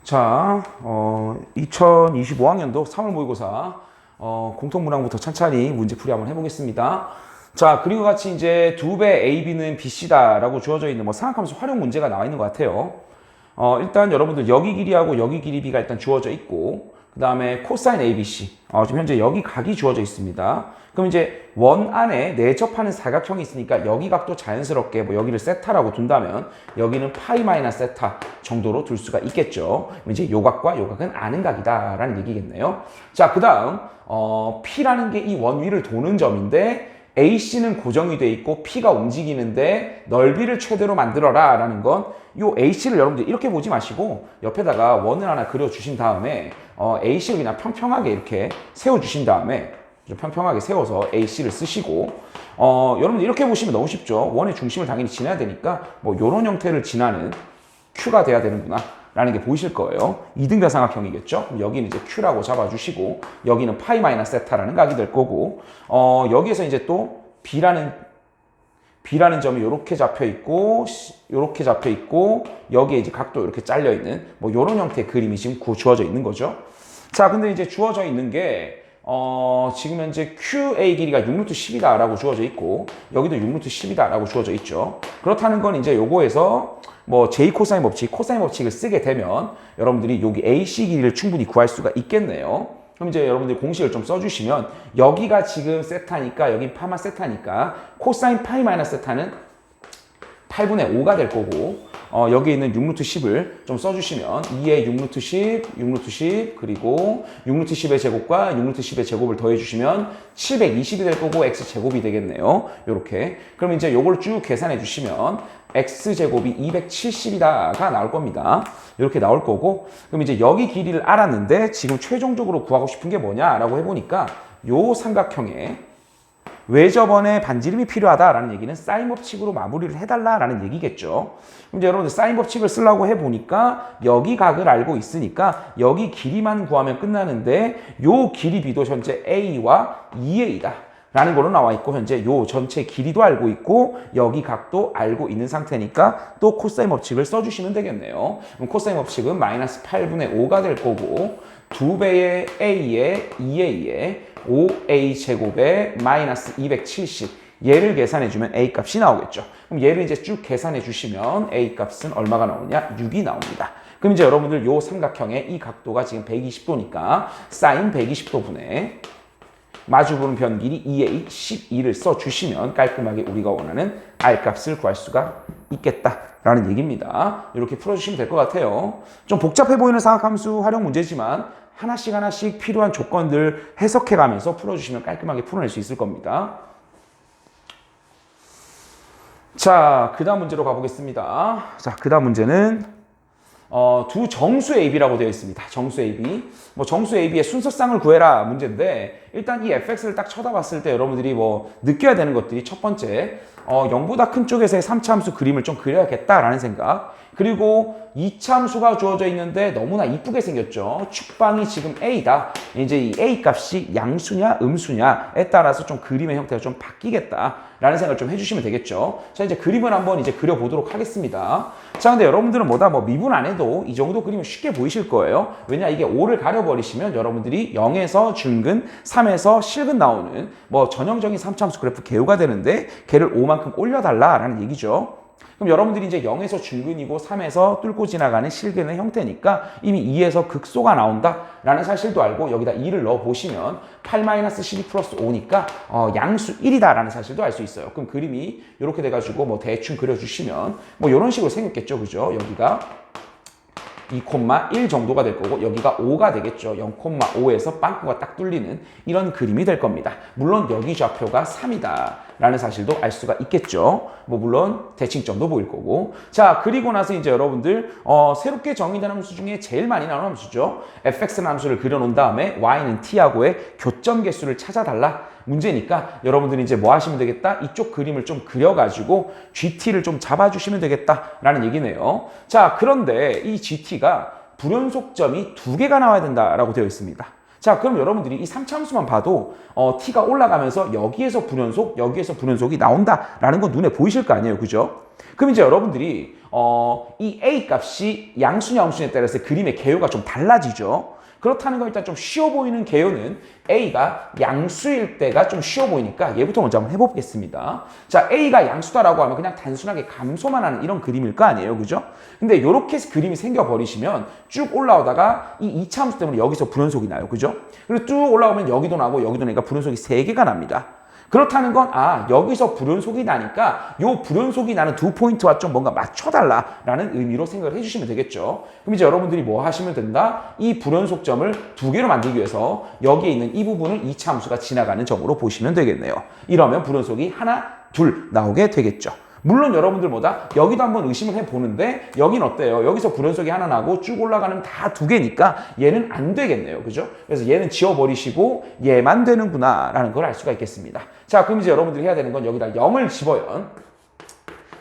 자, 2025학년도 3월 모의고사 공통문항부터 찬찬히 문제풀이 한번 해보겠습니다. 자, 그리고 같이 이제 2배 AB는 BC다라고 주어져 있는 삼각함수 활용 문제가 나와 있는 것 같아요. 일단 여러분들 여기 길이하고 여기 길이 B가 일단 주어져 있고, 그 다음에 코사인 ABC, 지금 현재 여기 각이 주어져 있습니다. 그럼 이제 원 안에 내접하는 사각형이 있으니까 여기 각도 자연스럽게 여기를 세타라고 둔다면 여기는 파이 마이너스 세타 정도로 둘 수가 있겠죠. 그럼 이제 요 각과 요 각은 아는 각이다라는 얘기겠네요. 자, 그 다음 P라는 게 이 원 위를 도는 점인데 AC는 고정이 돼 있고 P가 움직이는데 넓이를 최대로 만들어라 라는 건 요 AC를 여러분들 이렇게 보지 마시고 옆에다가 원을 하나 그려주신 다음에 AC를 그냥 평평하게 이렇게 세워주신 다음에 좀 평평하게 세워서 AC를 쓰시고 여러분들 이렇게 보시면 너무 쉽죠. 원의 중심을 당연히 지나야 되니까 요런 형태를 지나는 Q가 돼야 되는구나 라는 게 보이실 거예요. 이등변 삼각형이겠죠. 그럼 여기는 이제 Q라고 잡아주시고 여기는 파이 마이너스 세타라는 각이 될 거고 여기에서 이제 또 B라는 점이 이렇게 잡혀 있고 이렇게 잡혀 있고 여기에 이제 각도 이렇게 잘려 있는 이런 형태의 그림이 지금 주어져 있는 거죠. 자, 근데 이제 주어져 있는 게 지금 현재 QA 길이가 6루트 10이다 라고 주어져 있고 여기도 6루트 10이다 라고 주어져 있죠. 그렇다는 건 이제 요거에서 J 코사인 법칙을 쓰게 되면 여러분들이 여기 AC 길이를 충분히 구할 수가 있겠네요. 그럼 이제 여러분들이 공식을 좀 써주시면 여기가 지금 세타니까 여기 파마 세타니까 코사인 파이 마이너스 세타는 8분의 5가 될 거고 여기 있는 6루트 10을 좀 써주시면 2의 6루트 10, 6루트 10 그리고 6루트 10의 제곱과 6루트 10의 제곱을 더해주시면 720이 될 거고 x제곱이 되겠네요. 요렇게. 그럼 이제 요걸 쭉 계산해 주시면 x제곱이 270이다가 나올 겁니다. 이렇게 나올 거고 그럼 이제 여기 길이를 알았는데 지금 최종적으로 구하고 싶은 게 뭐냐라고 해보니까 요 삼각형에 외접원의 반지름이 필요하다라는 얘기는 사인 법칙으로 마무리를 해달라라는 얘기겠죠. 그럼 이제 여러분들 사인 법칙을 쓰려고 해보니까 여기 각을 알고 있으니까 여기 길이만 구하면 끝나는데 요 길이 B도 현재 A와 2A다 라는 걸로 나와 있고 현재 요 전체 길이도 알고 있고 여기 각도 알고 있는 상태니까 또 코사인 법칙을 써주시면 되겠네요. 그럼 코사인 법칙은 마이너스 8분의 5가 될 거고 2배의 A에 2A에 5A 제곱에 마이너스 270 얘를 계산해주면 A 값이 나오겠죠. 그럼 얘를 이제 쭉 계산해주시면 A 값은 얼마가 나오냐? 6이 나옵니다. 그럼 이제 여러분들 요 삼각형의 이 각도가 지금 120도니까 사인 120도분의 마주보는 변 길이 2A 12를 써주시면 깔끔하게 우리가 원하는 R 값을 구할 수가 있겠다라는 얘기입니다. 이렇게 풀어주시면 될 것 같아요. 좀 복잡해 보이는 삼각함수 활용 문제지만 하나씩 필요한 조건들 해석해가면서 풀어주시면 깔끔하게 풀어낼 수 있을 겁니다. 자, 그 다음 문제로 가보겠습니다. 자, 그 다음 문제는 두 정수 AB라고 되어 있습니다. 정수 AB. 정수 AB의 순서쌍을 구해라 문제인데 일단 이 fx를 딱 쳐다봤을 때 여러분들이 느껴야 되는 것들이 첫 번째 0보다 큰 쪽에서의 3차 함수 그림을 좀 그려야겠다라는 생각. 그리고 2차 함수가 주어져 있는데 너무나 이쁘게 생겼죠. 축방이 지금 A다. 이제 이 A 값이 양수냐 음수냐에 따라서 좀 그림의 형태가 좀 바뀌겠다라는 생각을 좀 해주시면 되겠죠. 자, 이제 그림을 한번 이제 그려보도록 하겠습니다. 자, 근데 여러분들은 미분 안 해도 이 정도 그림은 쉽게 보이실 거예요. 왜냐, 이게 5를 가려버리시면 여러분들이 0에서 중근, 3에서 실근 나오는 전형적인 3차 함수 그래프 개요가 되는데 걔를 5만큼 올려달라라는 얘기죠. 그럼 여러분들이 이제 0에서 중근이고 3에서 뚫고 지나가는 실근의 형태니까 이미 2에서 극소가 나온다라는 사실도 알고 여기다 2를 넣어보시면 8-12 플러스 5니까 양수 1이다라는 사실도 알 수 있어요. 그럼 그림이 이렇게 돼가지고 대충 그려주시면 이런 식으로 생겼겠죠. 그죠? 여기가 2,1 정도가 될 거고 여기가 5가 되겠죠. 0,5에서 빵꾸가 딱 뚫리는 이런 그림이 될 겁니다. 물론 여기 좌표가 3이다 라는 사실도 알 수가 있겠죠. 물론 대칭점도 보일 거고. 자, 그리고 나서 이제 여러분들 새롭게 정의된 함수 중에 제일 많이 나오는 함수죠. fx라는 함수를 그려놓은 다음에 y는 t하고의 교점 개수를 찾아달라 문제니까 여러분들이 이제 하시면 되겠다? 이쪽 그림을 좀 그려가지고 GT를 좀 잡아주시면 되겠다라는 얘기네요. 자, 그런데 이 GT가 불연속점이 2개가 나와야 된다라고 되어 있습니다. 자, 그럼 여러분들이 이 3차함수만 봐도 t가 올라가면서 여기에서 불연속, 여기에서 불연속이 나온다라는 건 눈에 보이실 거 아니에요. 그죠? 그럼 이제 여러분들이 이 a 값이 양수냐 음수냐에 따라서 그림의 개요가 좀 달라지죠. 그렇다는 건 일단 좀 쉬워 보이는 개요는 a가 양수일 때가 좀 쉬워 보이니까 얘부터 먼저 한번 해보겠습니다. 자, a가 양수다라고 하면 그냥 단순하게 감소만 하는 이런 그림일 거 아니에요. 그죠? 근데 이렇게 그림이 생겨버리시면 쭉 올라오다가 이 2차 함수 때문에 여기서 불연속이 나요. 그죠? 그리고 쭉 올라오면 여기도 나고 여기도 나니까 불연속이 3개가 납니다. 그렇다는 건 여기서 불연속이 나니까 요 불연속이 나는 두 포인트와 좀 뭔가 맞춰달라라는 의미로 생각을 해주시면 되겠죠. 그럼 이제 여러분들이 뭐 하시면 된다? 이 불연속점을 두 개로 만들기 위해서 여기에 있는 이 부분을 2차 함수가 지나가는 점으로 보시면 되겠네요. 이러면 불연속이 하나, 둘 나오게 되겠죠. 물론 여러분들보다 여기도 한번 의심을 해보는데 여긴 어때요? 여기서 불연속이 하나 나고 쭉 올라가는 다 두 개니까 얘는 안 되겠네요. 그죠? 그래서 얘는 지워버리시고 얘만 되는구나 라는 걸 알 수가 있겠습니다. 자, 그럼 이제 여러분들이 해야 되는 건 여기다 0을 집어연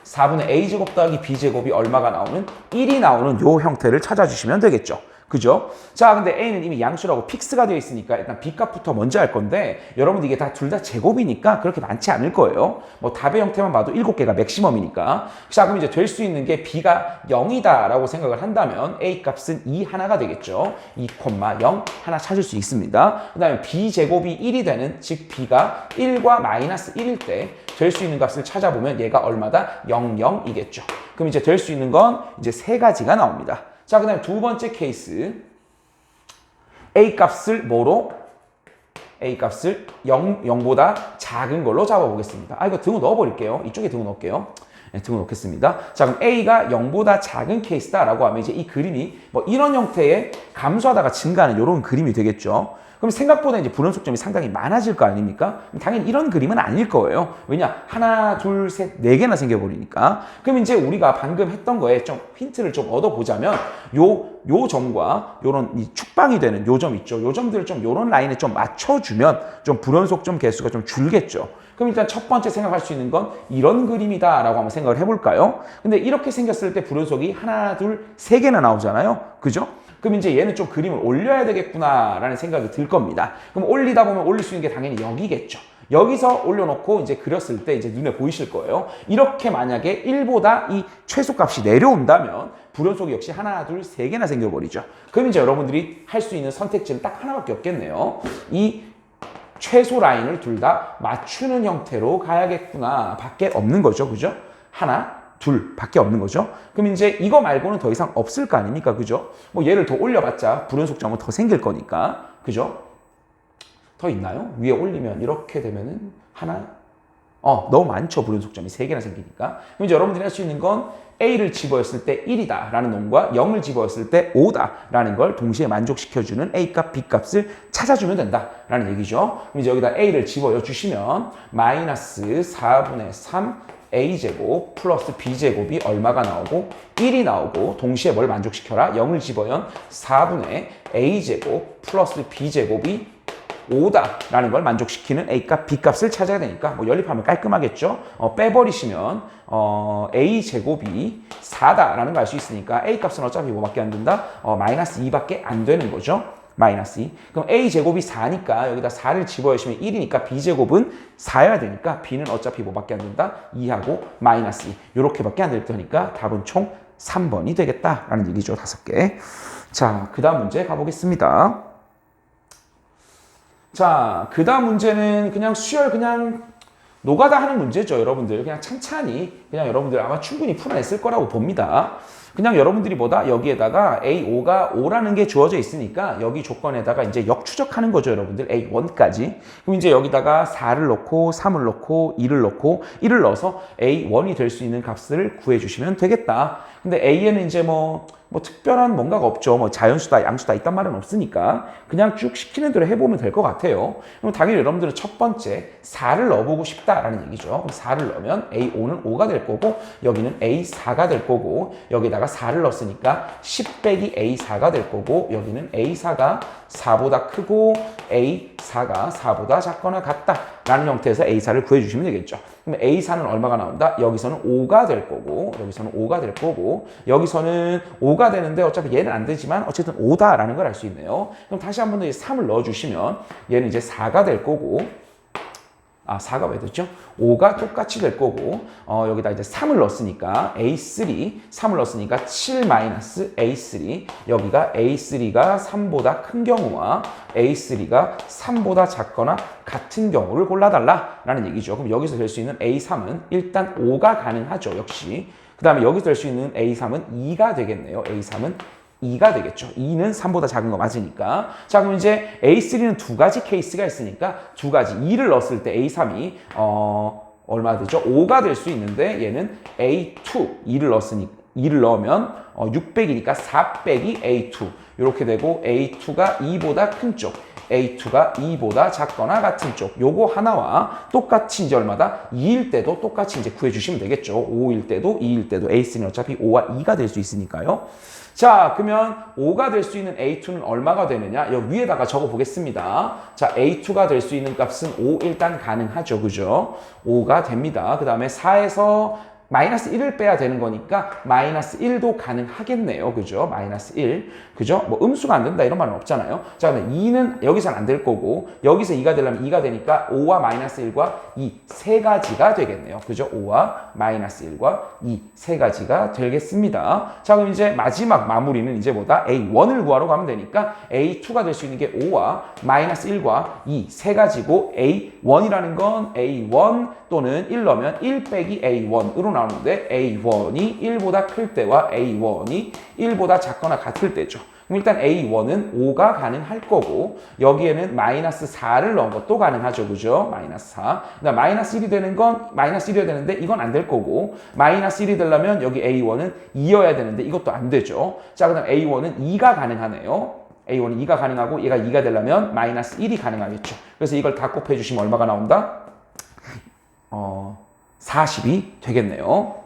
4분의 a제곱 더하기 b제곱이 얼마가 나오는 1이 나오는 요 형태를 찾아주시면 되겠죠. 그죠? 자, 근데 a는 이미 양수라고 픽스가 되어 있으니까 일단 b 값부터 먼저 할 건데 여러분들 이게 다 둘 다 제곱이니까 그렇게 많지 않을 거예요. 뭐 답의 형태만 봐도 7개가 맥시멈이니까. 자, 그럼 이제 될 수 있는 게 b가 0이다 라고 생각을 한다면 a 값은 2 하나가 되겠죠. 2,0 하나 찾을 수 있습니다. 그 다음에 b제곱이 1이 되는, 즉 b가 1과 마이너스 1일 때 될 수 있는 값을 찾아보면 얘가 얼마다? 0, 0이겠죠. 그럼 이제 될 수 있는 건 이제 세 가지가 나옵니다. 자, 그 다음에 두 번째 케이스 a 값을 뭐로? a 값을 0보다 작은 걸로 잡아보겠습니다. 이거 등호 넣어버릴게요. 이쪽에 등호 넣을게요. 네, 등호 넣겠습니다. 자, 그럼 a가 0보다 작은 케이스다라고 하면 이제 이 그림이 뭐 이런 형태의 감소하다가 증가하는 이런 그림이 되겠죠. 그럼 생각보다 이제 불연속점이 상당히 많아질 거 아닙니까? 당연히 이런 그림은 아닐 거예요. 왜냐? 하나, 둘, 셋, 네 개나 생겨버리니까. 그럼 이제 우리가 방금 했던 거에 좀 힌트를 좀 얻어보자면 요 점과 요런 이 축방이 되는 요 점 있죠. 요 점들을 좀 요런 라인에 좀 맞춰주면 좀 불연속점 개수가 좀 줄겠죠. 그럼 일단 첫 번째 생각할 수 있는 건 이런 그림이다 라고 한번 생각을 해볼까요? 근데 이렇게 생겼을 때 불연속이 하나, 둘, 세 개나 나오잖아요. 그죠? 그럼 이제 얘는 좀 그림을 올려야 되겠구나라는 생각이 들 겁니다. 그럼 올리다 보면 올릴 수 있는 게 당연히 여기겠죠. 여기서 올려놓고 이제 그렸을 때 이제 눈에 보이실 거예요. 이렇게 만약에 1보다 이 최소값이 내려온다면 불연속이 역시 하나, 둘, 세 개나 생겨버리죠. 그럼 이제 여러분들이 할 수 있는 선택지는 딱 하나밖에 없겠네요. 이 최소 라인을 둘 다 맞추는 형태로 가야겠구나 밖에 없는 거죠. 그죠? 하나, 둘 밖에 없는 거죠. 그럼 이제 이거 말고는 더 이상 없을 거 아닙니까? 그죠? 뭐 얘를 더 올려봤자 불연속점은 더 생길 거니까. 그죠? 더 있나요? 위에 올리면 이렇게 되면은 하나? 너무 많죠. 불연속점이 3개나 생기니까. 그럼 이제 여러분들이 할 수 있는 건 a를 집어였을 때 1이다 라는 놈과 0을 집어였을 때 5다 라는 걸 동시에 만족시켜주는 a 값, b 값을 찾아주면 된다 라는 얘기죠. 그럼 이제 여기다 a를 집어여 주시면 마이너스 4분의 3 a제곱 플러스 b제곱이 얼마가 나오고 1이 나오고 동시에 뭘 만족시켜라? 0을 집어연 4분의 a제곱 플러스 b제곱이 5다 라는 걸 만족시키는 a값, b값을 찾아야 되니까 뭐 연립하면 깔끔하겠죠. 빼버리시면 a제곱이 4다 라는 걸 알 수 있으니까 a값은 어차피 뭐밖에 안 된다? 마이너스 2밖에 안 되는 거죠. 마이너스 2. 그럼 a제곱이 4니까 여기다 4를 집어주시면 1이니까 b제곱은 4여야 되니까 b는 어차피 뭐밖에 안 된다? 2하고 마이너스 2. 요렇게밖에 안 될 테니까 답은 총 3번이 되겠다라는 얘기죠. 5개. 자, 그 다음 문제 가보겠습니다. 자, 그 다음 문제는 그냥 수열 그냥 노가다 하는 문제죠. 여러분들 그냥 찬찬히 그냥 여러분들 아마 충분히 풀어냈을 거라고 봅니다. 그냥 여러분들이 뭐다? 여기에다가 A5가 5라는 게 주어져 있으니까 여기 조건에다가 이제 역추적하는 거죠, 여러분들. A1까지. 그럼 이제 여기다가 4를 넣고 3을 넣고 2를 넣고 1을 넣어서 A1이 될 수 있는 값을 구해주시면 되겠다. 근데 A에는 이제 뭐 특별한 뭔가가 없죠. 뭐 자연수다, 양수다 있단 말은 없으니까 그냥 쭉 시키는 대로 해보면 될 것 같아요. 그럼 당연히 여러분들은 첫 번째 4를 넣어보고 싶다라는 얘기죠. 4를 넣으면 A5는 5가 될 될 거고 여기는 A4가 될 거고 여기다가 4를 넣었으니까 10 빼기 A4가 될 거고 여기는 A4가 4보다 크고 A4가 4보다 작거나 같다 라는 형태에서 A4를 구해주시면 되겠죠. 그럼 A4는 얼마가 나온다? 여기서는 5가 될 거고 여기서는 5가 될 거고 여기서는 5가 되는데 어차피 얘는 안 되지만 어쨌든 5다라는 걸 알 수 있네요. 그럼 다시 한 번 더 3을 넣어주시면 얘는 이제 4가 될 거고 4가 왜 됐죠? 5가 똑같이 될 거고 여기다 이제 3을 넣었으니까 A3, 3을 넣었으니까 7-A3 여기가 A3가 3보다 큰 경우와 A3가 3보다 작거나 같은 경우를 골라달라 라는 얘기죠. 그럼 여기서 될 수 있는 A3은 일단 5가 가능하죠. 역시. 그 다음에 여기서 될 수 있는 A3은 2가 되겠네요. A3은 2가 되겠죠. 2는 3보다 작은 거 맞으니까. 자, 그럼 이제 A3는 두 가지 케이스가 있으니까 두 가지 2를 넣었을 때 A3이 얼마 되죠? 5가 될 수 있는데 얘는 A2 2를 넣으면 600이니까 4 빼기 A2 이렇게 되고 A2가 2보다 큰 쪽 A2가 2보다 작거나 같은 쪽 요거 하나와 똑같이 이제 얼마다? 2일 때도 똑같이 이제 구해주시면 되겠죠. 5일 때도 2일 때도 A3는 어차피 5와 2가 될 수 있으니까요. 자, 그러면 5가 될 수 있는 A2는 얼마가 되느냐? 여기 위에다가 적어 보겠습니다. 자, A2가 될 수 있는 값은 5 일단 가능하죠. 그죠? 5가 됩니다. 그 다음에 4에서 마이너스 1을 빼야 되는 거니까 마이너스 1도 가능하겠네요. 그죠? 마이너스 1. 그죠? 뭐 음수가 안 된다 이런 말은 없잖아요. 자, 그러면 2는 여기서는 안 될 거고 여기서 2가 되려면 2가 되니까 5와 마이너스 1과 2 세 가지가 되겠네요. 그죠? 5와 마이너스 1과 2 세 가지가 되겠습니다. 자, 그럼 이제 마지막 마무리는 이제 뭐다? A1을 구하러 가면 되니까 A2가 될 수 있는 게 5와 마이너스 1과 2 세 가지고 A1이라는 건 A1 또는 1 넣으면 1 빼기 A1으로 나오는데 A1이 1보다 클 때와 A1이 1보다 작거나 같을 때죠. 그럼 일단 A1은 5가 가능할 거고 여기에는 마이너스 4를 넣은 것도 가능하죠. 그죠? 마이너스 4. 그다음 마이너스 1이 되는 건 마이너스 1이어야 되는데 이건 안 될 거고 마이너스 1이 되려면 여기 A1은 2여야 되는데 이것도 안 되죠. 자, 그다음 A1은 2가 가능하네요. A1은 2가 가능하고 얘가 2가 되려면 마이너스 1이 가능하겠죠. 그래서 이걸 다 곱해주시면 얼마가 나온다? 40이 되겠네요.